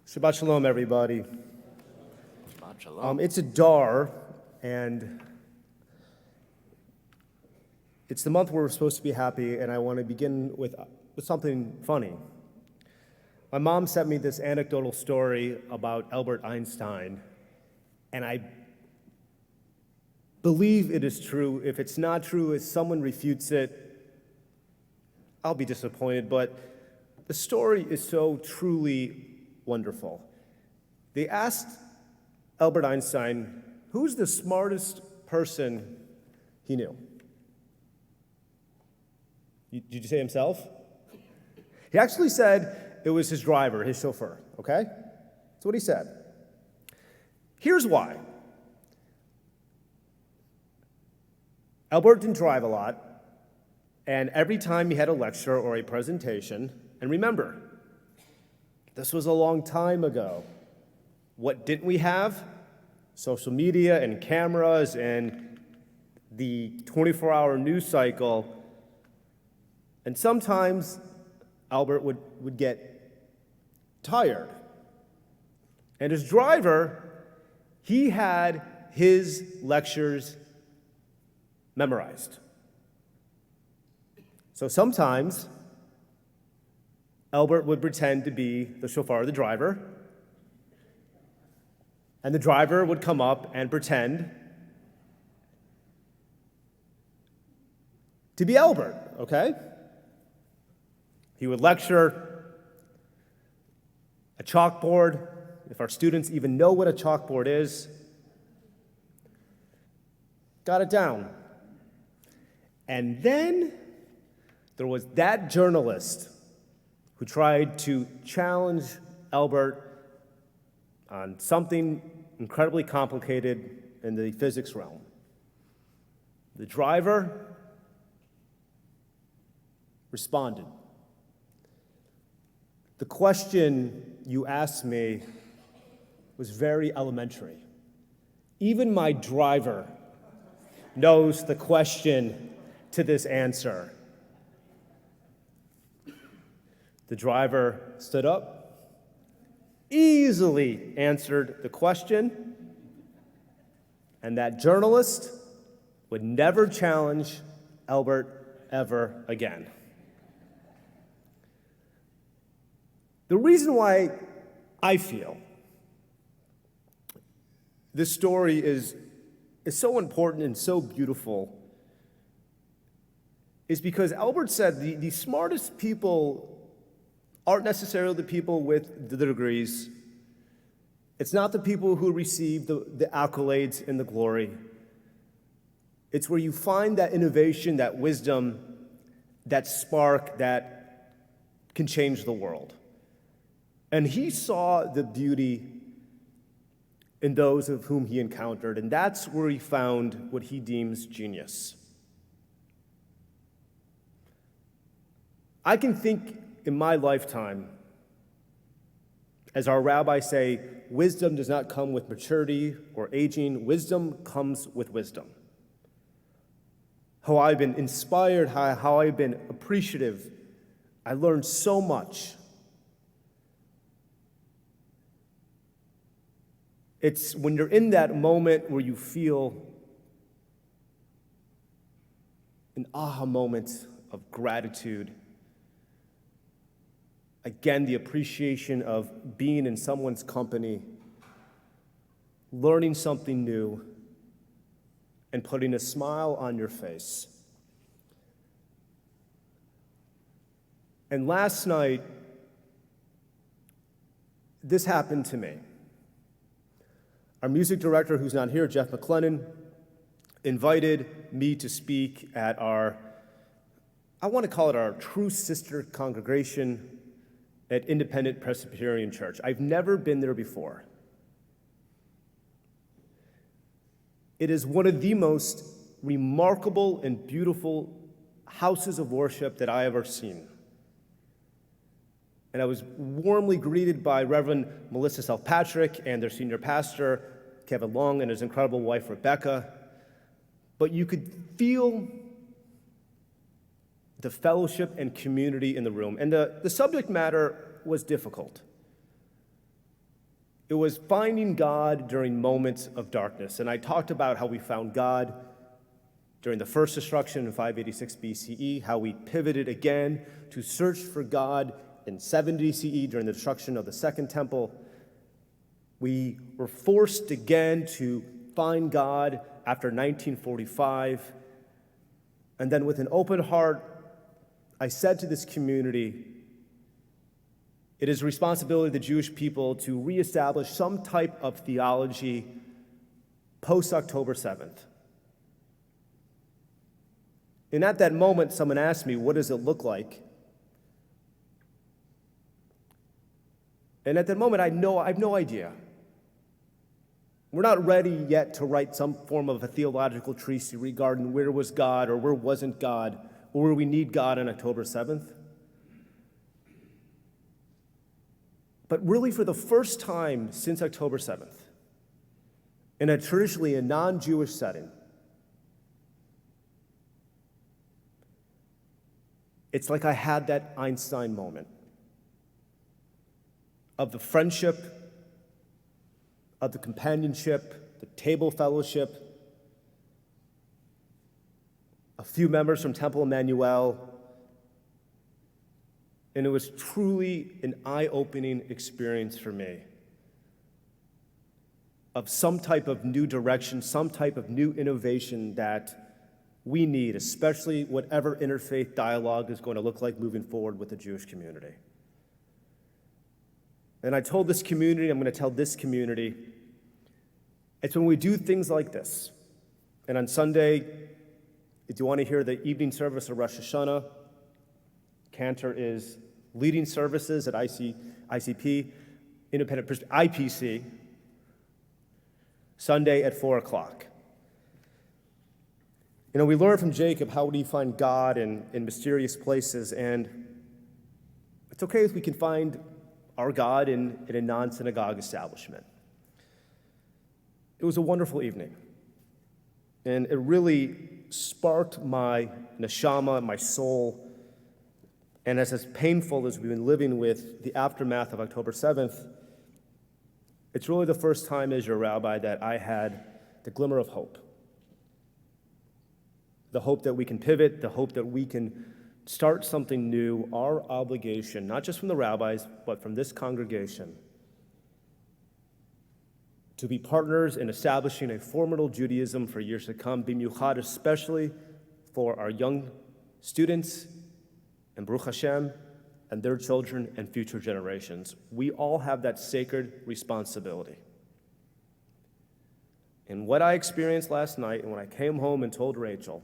Shabbat shalom, everybody. Shabbat shalom. It's Adar, and it's the month where we're supposed to be happy, and I want to begin with something funny. My mom sent me this anecdotal story about Albert Einstein, and I believe it is true. If it's not true, if someone refutes it, I'll be disappointed, but the story is so truly wonderful. They asked Albert Einstein, who's the smartest person he knew? Did you say himself? He actually said it was his driver, his chauffeur, okay? That's what he said. Here's why. Albert didn't drive a lot, and every time he had a lecture or a presentation, and remember, this was a long time ago. What didn't we have? Social media and cameras and the 24-hour news cycle. And sometimes Albert would get tired. And his driver, he had his lectures memorized. So sometimes Albert would pretend to be the chauffeur, the driver, and the driver would come up and pretend to be Albert, okay? He would lecture a chalkboard, if our students even know what a chalkboard is. Got it down. And then there was that journalist who tried to challenge Albert on something incredibly complicated in the physics realm. The driver responded. The question you asked me was very elementary. Even my driver knows the question to this answer. The driver stood up, easily answered the question, and that journalist would never challenge Albert ever again. The reason why I feel this story is so important and so beautiful is because Albert said the smartest people aren't necessarily the people with the degrees. It's not the people who receive the accolades and the glory. It's where you find that innovation, that wisdom, that spark that can change the world. And he saw the beauty in those of whom he encountered, and that's where he found what he deems genius. I can think in my lifetime, as our rabbis say, wisdom does not come with maturity or aging. Wisdom comes with wisdom. How I've been inspired, how I've been appreciative. I learned so much. It's when you're in that moment where you feel an aha moment of gratitude. Again, the appreciation of being in someone's company, learning something new, and putting a smile on your face. And last night, this happened to me. Our music director, who's not here, Jeff McLennan, invited me to speak at I want to call it our true sister congregation at Independent Presbyterian Church. I've never been there before. It is one of the most remarkable and beautiful houses of worship that I have ever seen. And I was warmly greeted by Reverend Melissa Self-Patrick and their senior pastor, Kevin Long, and his incredible wife, Rebecca. But you could feel the fellowship and community in the room. And the subject matter was difficult. It was finding God during moments of darkness. And I talked about how we found God during the first destruction in 586 BCE, how we pivoted again to search for God in 70 CE during the destruction of the Second Temple. We were forced again to find God after 1945. And then with an open heart, I said to this community, it is the responsibility of the Jewish people to reestablish some type of theology post-October 7th. And at that moment, someone asked me, what does it look like? And at that moment, I have no idea. We're not ready yet to write some form of a theological treatise regarding where was God or where wasn't God, or where we need God on October 7th. But really, for the first time since October 7th, in a traditionally a non-Jewish setting, it's like I had that Einstein moment of the friendship, of the companionship, the table fellowship, a few members from Temple Emanu-El, and it was truly an eye-opening experience for me of some type of new direction, some type of new innovation that we need, especially whatever interfaith dialogue is going to look like moving forward with the Jewish community. And I told this community, I'm going to tell this community, it's when we do things like this. And on Sunday, if you want to hear the evening service of Rosh Hashanah, Cantor is leading services at ICP, Independent IPC, Sunday at 4 o'clock. You know, we learn from Jacob how do you find God in mysterious places, and it's okay if we can find our God in a non-synagogue establishment. It was a wonderful evening, and it really sparked my neshama, my soul. And as painful as we've been living with the aftermath of October 7th, it's really the first time as your rabbi that I had the glimmer of hope. The hope that we can pivot, the hope that we can start something new, our obligation, not just from the rabbis, but from this congregation, to be partners in establishing a formidable Judaism for years to come, b'miuchad, especially for our young students, and Baruch Hashem, and their children and future generations. We all have that sacred responsibility. And what I experienced last night, and when I came home and told Rachel,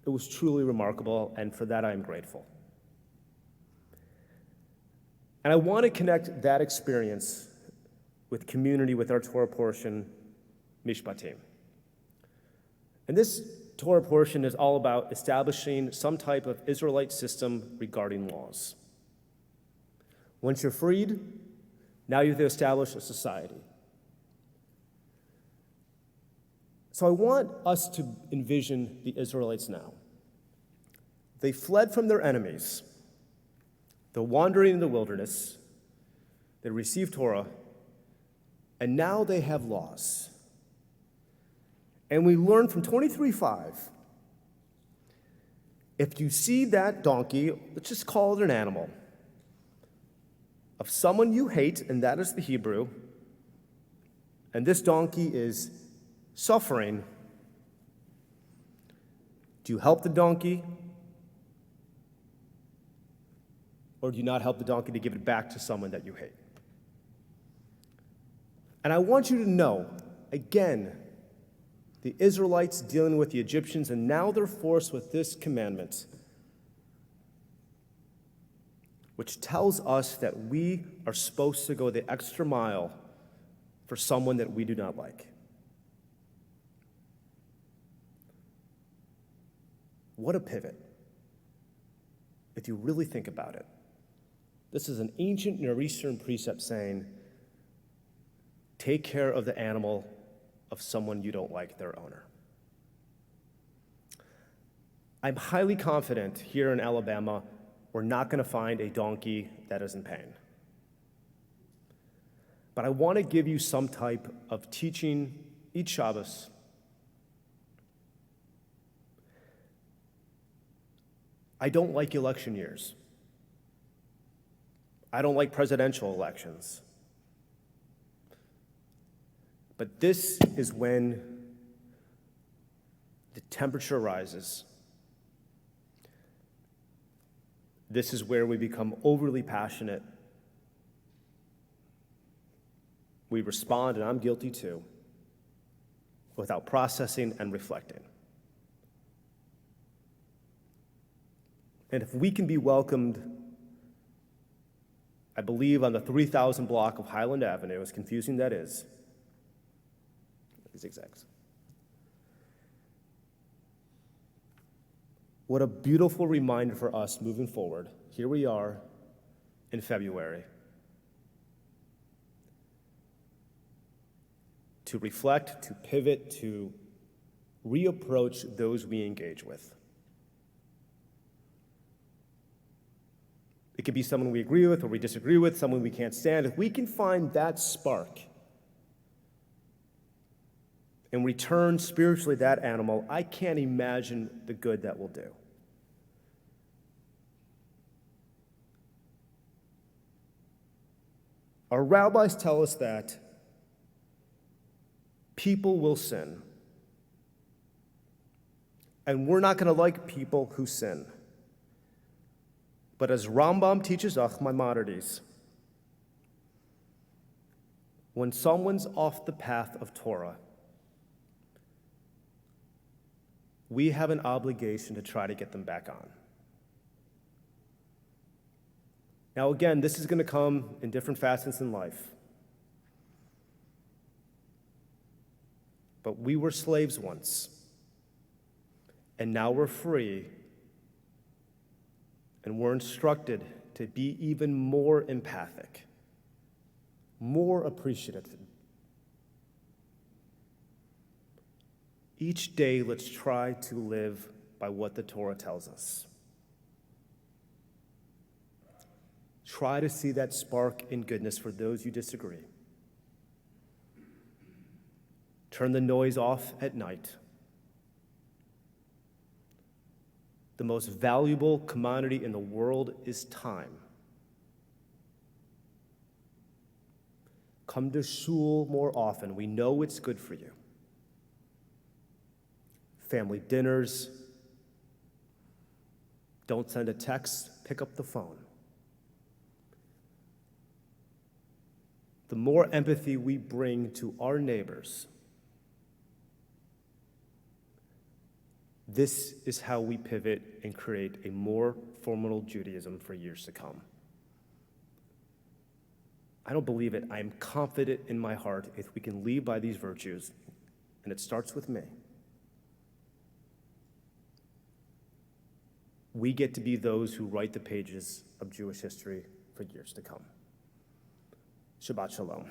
it was truly remarkable, and for that I am grateful. And I want to connect that experience with community, with our Torah portion, Mishpatim. And this Torah portion is all about establishing some type of Israelite system regarding laws. Once you're freed, now you have to establish a society. So I want us to envision the Israelites now. They fled from their enemies. They're wandering in the wilderness. They received Torah, and now they have laws. And we learn from 23:5, if you see that donkey, let's just call it an animal, of someone you hate, and that is the Hebrew, and this donkey is suffering, do you help the donkey? Or do you not help the donkey to give it back to someone that you hate? And I want you to know, again, the Israelites dealing with the Egyptians, and now they're forced with this commandment, which tells us that we are supposed to go the extra mile for someone that we do not like. What a pivot, if you really think about it. This is an ancient Near Eastern precept saying, take care of the animal of someone you don't like, their owner. I'm highly confident here in Alabama, we're not going to find a donkey that is in pain. But I want to give you some type of teaching each Shabbos. I don't like election years. I don't like presidential elections. But this is when the temperature rises. This is where we become overly passionate. We respond, and I'm guilty too, without processing and reflecting. And if we can be welcomed, I believe, on the 3,000 block of Highland Avenue, as confusing that is, zigzags. What a beautiful reminder for us moving forward. Here we are in February. To reflect, to pivot, to reapproach those we engage with. It could be someone we agree with or we disagree with, someone we can't stand. If we can find that spark and return spiritually that animal, I can't imagine the good that will do. Our rabbis tell us that people will sin. And we're not going to like people who sin. But as Rambam teaches Maimonides, when someone's off the path of Torah, we have an obligation to try to get them back on. Now again, this is going to come in different facets in life. But we were slaves once, and now we're free, and we're instructed to be even more empathic, more appreciative. Each day, let's try to live by what the Torah tells us. Try to see that spark in goodness for those you disagree. Turn the noise off at night. The most valuable commodity in the world is time. Come to shul more often. We know it's good for you. Family dinners. Don't send a text, pick up the phone. The more empathy we bring to our neighbors, this is how we pivot and create a more formidable Judaism for years to come. I don't believe it. I am confident in my heart if we can lead by these virtues, and it starts with me. We get to be those who write the pages of Jewish history for years to come. Shabbat Shalom.